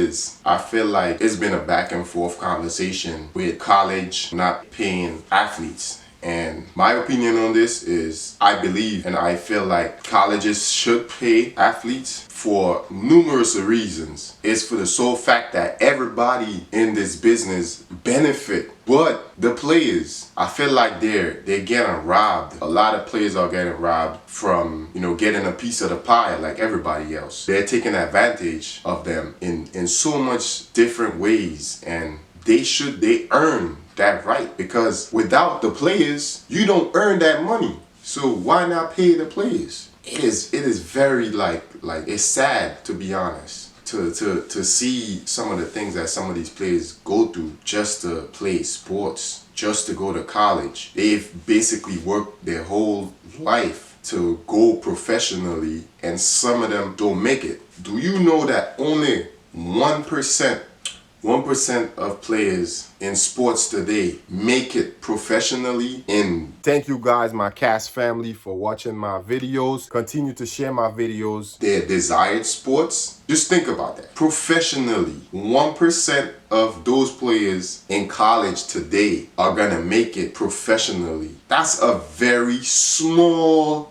is, I feel like it's been a back and forth conversation with college not paying athletes. And my opinion on this is I believe and I feel like colleges should pay athletes for numerous reasons. It's for the sole fact that everybody in this business benefit. But the players, I feel like they're getting robbed. A lot of players are getting robbed from, getting a piece of the pie like everybody else. They're taking advantage of them in so much different ways, and they earn that right, because without the players, you don't earn that money. So why not pay the players? It is very like it's sad, to be honest, to see some of the things that some of these players go through just to play sports, just to go to college. They've basically worked their whole life to go professionally, and some of them don't make it. Do you know that only 1% of players in sports today make it professionally? Thank you guys, my cast family, for watching my videos. Continue to share my videos. Their desired sports. Just think about that. Professionally, 1% of those players in college today are gonna make it professionally. That's a very small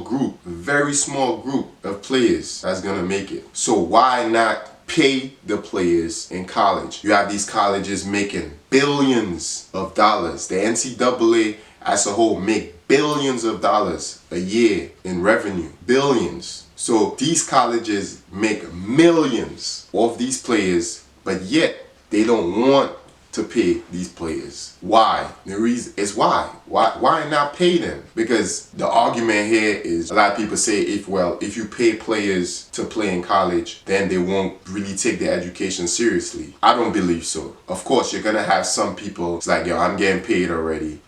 group. Very small group of players that's gonna make it. So why not pay the players in college? You have these colleges making billions of dollars. The NCAA as a whole make billions of dollars a year in revenue. Billions. So these colleges make millions off these players, but yet they don't want to pay these players. Why? The reason is why. Why not pay them? Because the argument here is, a lot of people say if you pay players to play in college, then they won't really take their education seriously. I don't believe so. Of course, you're gonna have some people, it's like, yo, I'm getting paid already.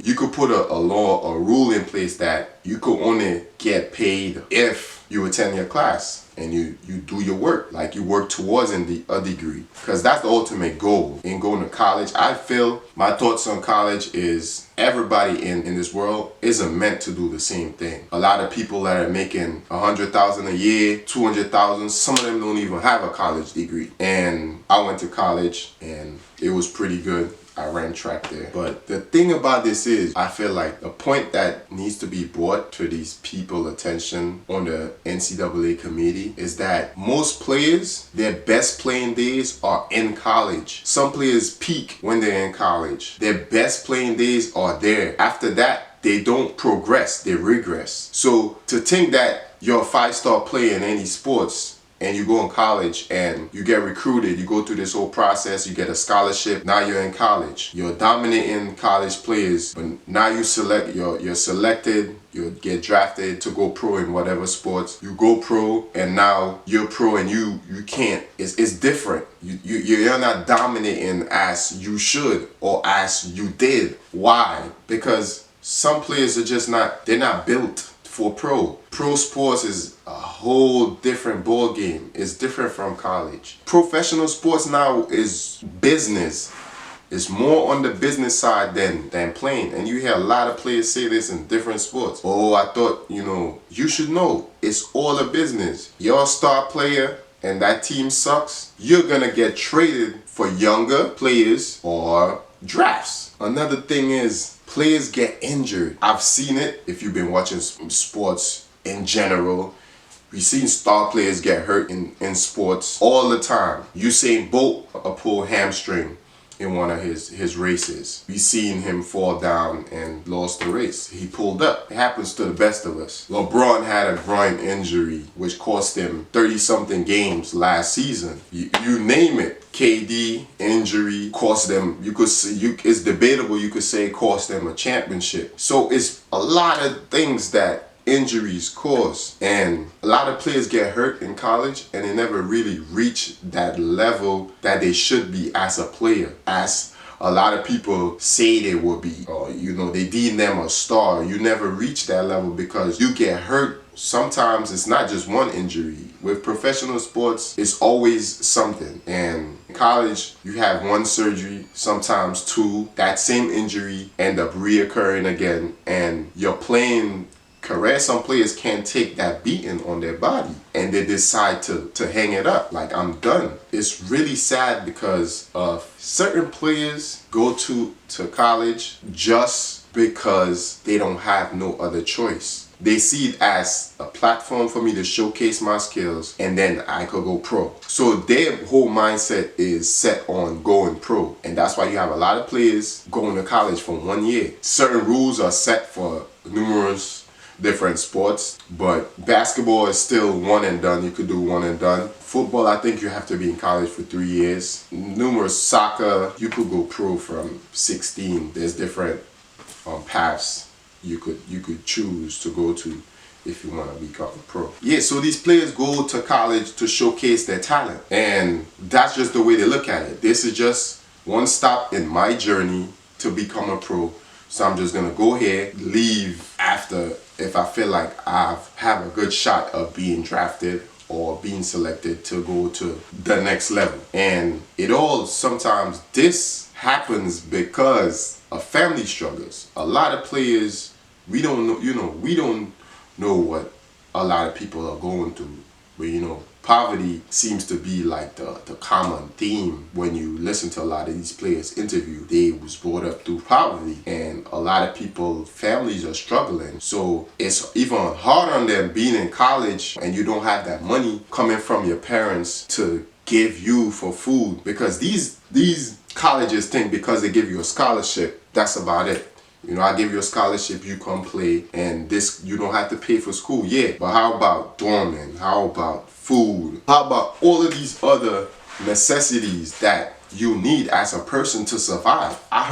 You could put a rule in place that you could only get paid if you attend your class and you do your work, like you work towards a degree, because that's the ultimate goal in going to college. I feel my thoughts on college is everybody in this world isn't meant to do the same thing. A lot of people that are making $100,000 a year, $200,000, some of them don't even have a college degree. And I went to college and it was pretty good. I ran track there. But the thing about this is, I feel like the point that needs to be brought to these people attention on the NCAA committee is that most players, their best playing days are in college. Some players peak when they're in college. Their best playing days are there. After that, they don't progress, they regress. So to think that you're a 5-star player in any sports, and you go in college and you get recruited, you go through this whole process, you get a scholarship, now you're in college. You're dominating college players, but now you're selected, you get drafted to go pro in whatever sports. You go pro and now you're pro and you can't. It's different. You're not dominating as you should or as you did. Why? Because some players are just they're not built for pro. Pro sports is a whole different ball game. It's different from college. Professional sports now is business. It's more on the business side than playing. And you hear a lot of players say this in different sports. Oh, I thought, you should know. It's all a business. You're a star player and that team sucks, you're gonna get traded for younger players or drafts. Another thing is, players get injured. I've seen it. If you've been watching sports in general, we've seen star players get hurt in sports all the time. Usain Bolt pulled hamstring in one of his races. We seen him fall down and lost the race. He pulled up. It happens to the best of us. LeBron had a groin injury which cost him 30-something games last season. You name it. KD injury cost them, it's debatable, you could say cost them a championship. So it's a lot of things that injuries cause, and a lot of players get hurt in college and they never really reach that level that they should be as a player, as a lot of people say they will be, or they deem them a star. You never reach that level because you get hurt. Sometimes it's not just one injury. With professional sports, it's always something. And in college, you have one surgery, sometimes two. That same injury end up reoccurring again, and you're playing career, some players can't take that beating on their body and they decide to hang it up. Like, I'm done. It's really sad because certain players go to college just because they don't have no other choice. They see it as a platform for me to showcase my skills and then I could go pro. So their whole mindset is set on going pro. And that's why you have a lot of players going to college for 1 year. Certain rules are set for numerous different sports, but basketball is still one and done. You could do one and done. Football, I think you have to be in college for 3 years. Numerous soccer, you could go pro from 16. There's different paths you could choose to go to if you want to become a pro. Yeah, so these players go to college to showcase their talent, and that's just the way they look at it. This is just one stop in my journey to become a pro. So I'm just gonna go here, leave after if I feel like I have a good shot of being drafted or being selected to go to the next level. And it all sometimes this happens because of family struggles. A lot of players, we don't know, we don't know what a lot of people are going through. But poverty seems to be like the common theme when you listen to a lot of these players interview. They was brought up through poverty, and a lot of people, families are struggling. So it's even hard on them being in college and you don't have that money coming from your parents to give you for food, because these colleges think because they give you a scholarship, that's about it. I give you a scholarship, you come play, and this, you don't have to pay for school. Yeah, but how about dormant? How about food? How about all of these other necessities that you need as a person to survive? I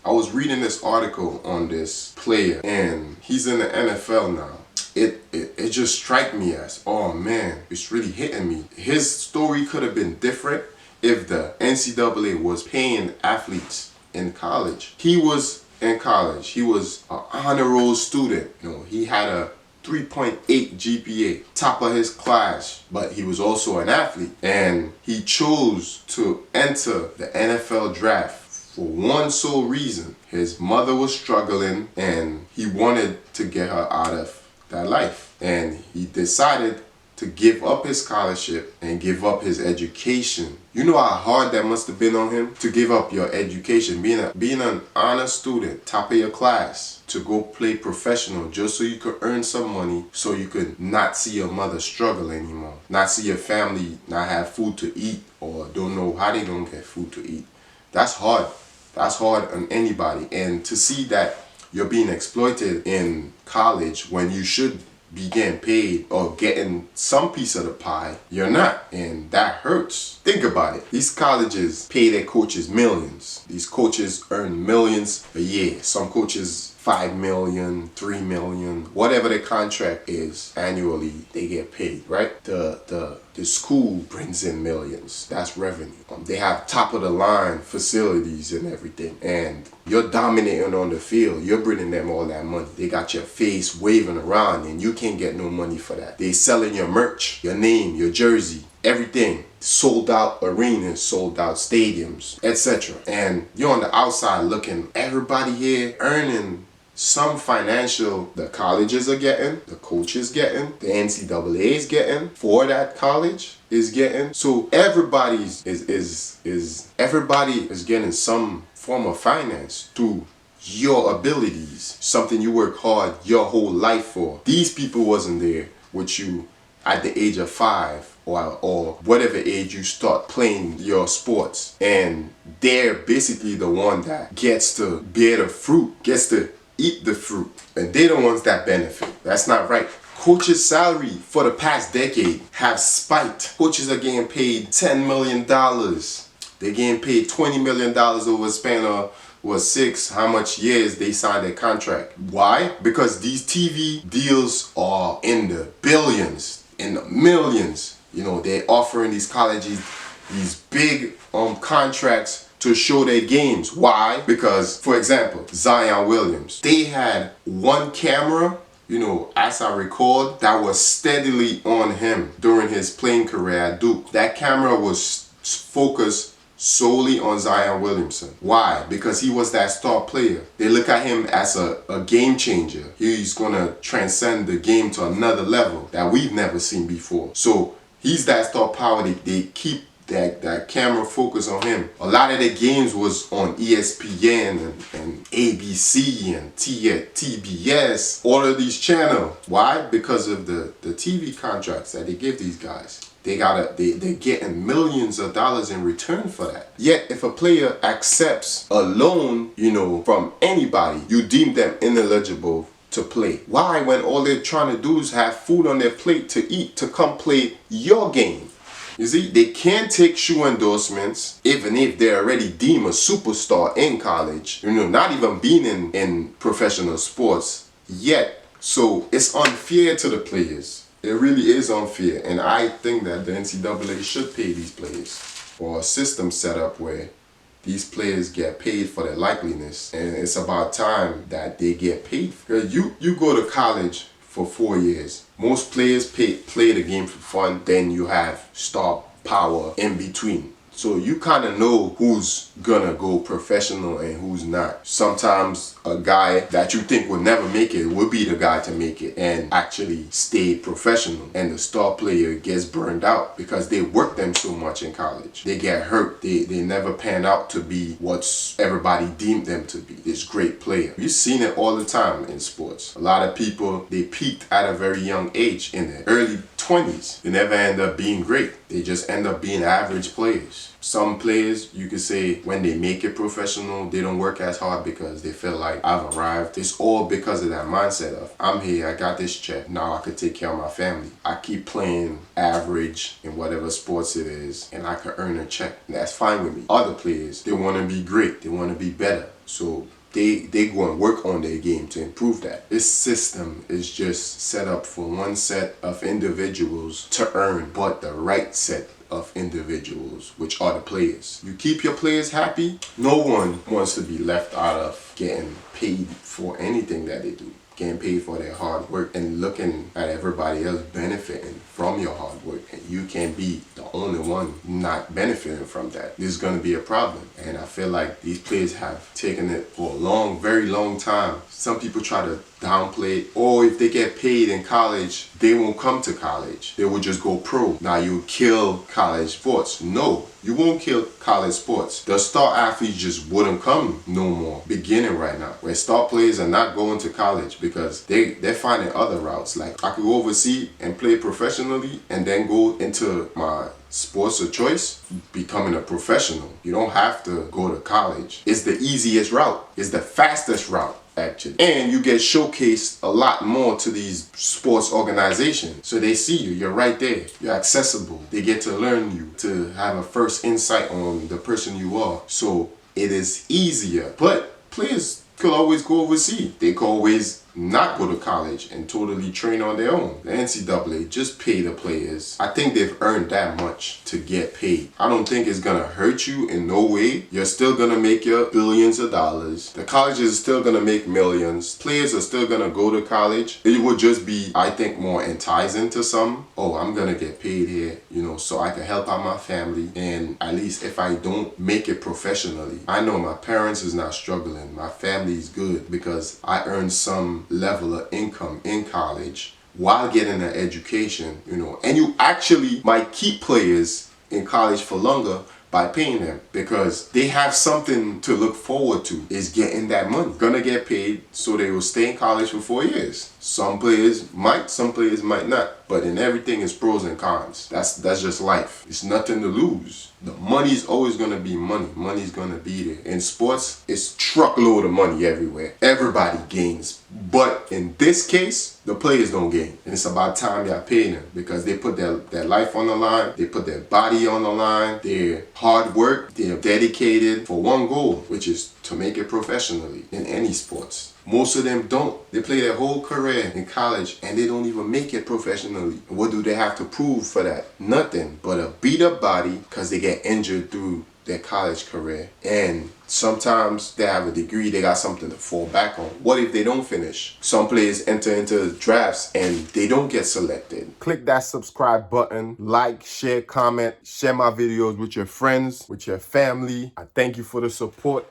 was reading this article on this player, and he's in the NFL now. It just struck me as, oh man, it's really hitting me. His story could have been different if the NCAA was paying athletes in college. He was in college. He was an honor roll student. He had a 3.8 GPA, top of his class, but he was also an athlete. And he chose to enter the NFL draft for one sole reason. His mother was struggling and he wanted to get her out of that life. And he decided to give up his scholarship and give up his education. You know how hard that must have been on him to give up your education, being an honor student, top of your class, to go play professional just so you could earn some money, so you could not see your mother struggle anymore, not see your family not have food to eat, or don't know how they gonna get food to eat. That's hard. That's hard on anybody. And to see that you're being exploited in college when you should be getting paid or getting some piece of the pie, you're not, and that hurts. Think about it. These colleges pay their coaches millions. These coaches earn millions a year. Some coaches 5 million, 3 million, whatever the contract is annually, they get paid, right? The school brings in millions. That's revenue. They have top of the line facilities and everything, and you're dominating on the field. You're bringing them all that money. They got your face waving around and you can't get no money for that. They selling your merch, your name, your jersey, everything. Sold out arenas, sold out stadiums, etc. And you're on the outside looking, everybody here earning some financial, the colleges are getting, the coaches getting, the NCAA is getting, for that college is getting. So everybody is getting some form of finance through your abilities, something you work hard your whole life for. These people wasn't there with you at the age of 5 or whatever age you start playing your sports, and they're basically the one that gets to bear the fruit, gets to eat the fruit, and they're the ones that benefit. That's not right. Coaches' salary for the past decade have spiked. Coaches are getting paid $10 million. They're getting paid $20 million over a span of how much years they signed their contract. Why? Because these TV deals are in the billions, in the millions. They're offering these colleges these big contracts to show their games. Why? Because, for example, Zion Williams, they had one camera, as I recall, that was steadily on him during his playing career at Duke. That camera was focused solely on Zion Williamson. Why? Because he was that star player. They look at him as a game changer. He's going to transcend the game to another level that we've never seen before. So he's that star power. They keep that camera focus on him. A lot of the games was on ESPN and ABC and TBS, all of these channels. Why? Because of the TV contracts that they give these guys. They're getting millions of dollars in return for that. Yet if a player accepts a loan, from anybody, you deem them ineligible to play. Why? When all they're trying to do is have food on their plate to eat, to come play your game. You see, they can't take shoe endorsements even if they're already deemed a superstar in college, not even being in professional sports yet. So it's unfair to the players. It really is unfair. And I think that the NCAA should pay these players, or a system set up where these players get paid for their likeliness. And it's about time that they get paid. Because you go to college for 4 years. Most players play the game for fun. Then you have star power in between. So you kind of know who's gonna go professional and who's not. Sometimes a guy that you think would never make it will be the guy to make it and actually stay professional. And the star player gets burned out because they work them so much in college. They get hurt. They never pan out to be what everybody deemed them to be, this great player. You've seen it all the time in sports. A lot of people, they peaked at a very young age in their early 20s. They never end up being great. They just end up being average players. Some players, you could say, when they make it professional, they don't work as hard because they feel like, I've arrived. It's all because of that mindset of, I'm here, I got this check, now I could take care of my family. I keep playing average in whatever sports it is, and I could earn a check. And that's fine with me. Other players, they want to be great. They want to be better. So they go and work on their game to improve that. This system is just set up for one set of individuals to earn, but the right set of individuals, which are the players. You keep your players happy. No one wants to be left out of getting paid for anything that they do. Getting paid for their hard work and looking at everybody else benefiting from your hard work, and you can be the only one not benefiting from that. This is going to be a problem, and I feel like these players have taken it for a long, very long time. Some people try to downplay it, or if they get paid in college, they won't come to college. They will just go pro. Now you kill college sports. No, you won't kill college sports. The star athletes just wouldn't come no more beginning right now, where star players are not going to college because they're finding other routes. Like, I could go overseas and play professionally and then go into my sports of choice, becoming a professional. You don't have to go to college. It's the easiest route. It's the fastest route, actually. And you get showcased a lot more to these sports organizations. So they see you. You're right there. You're accessible. They get to learn you, to have a first insight on the person you are. So it is easier. But players could always go overseas. They could always not go to college and totally train on their own. The NCAA just pay the players. I think they've earned that much to get paid. I don't think it's gonna hurt you in no way. You're still gonna make your billions of dollars. The colleges are still gonna make millions. Players are still gonna go to college. It would just be, I think, more enticing to some. Oh, I'm gonna get paid here, so I can help out my family. And at least if I don't make it professionally, I know my parents is not struggling. My family is good because I earned some level of income in college while getting an education, and you actually might keep players in college for longer by paying them because they have something to look forward to, is getting that money. Gonna get paid, so they will stay in college for 4 years. Some players might not, but in everything is pros and cons. That's just life. It's nothing to lose. The money's always gonna be money. Money's gonna be there. In sports, it's truckload of money everywhere. Everybody gains. But in this case, the players don't gain. And it's about time y'all pay them because they put their life on the line. They put their body on the line. Their hard work. They're dedicated for one goal, which is to make it professionally in any sports. Most of them don't. They play their whole career in college and they don't even make it professionally. What do they have to prove for that? Nothing but a beat up body because they get injured through their college career. And sometimes they have a degree, they got something to fall back on. What if they don't finish? Some players enter into drafts and they don't get selected. Click that subscribe button, like, share, comment, share my videos with your friends, with your family. I thank you for the support.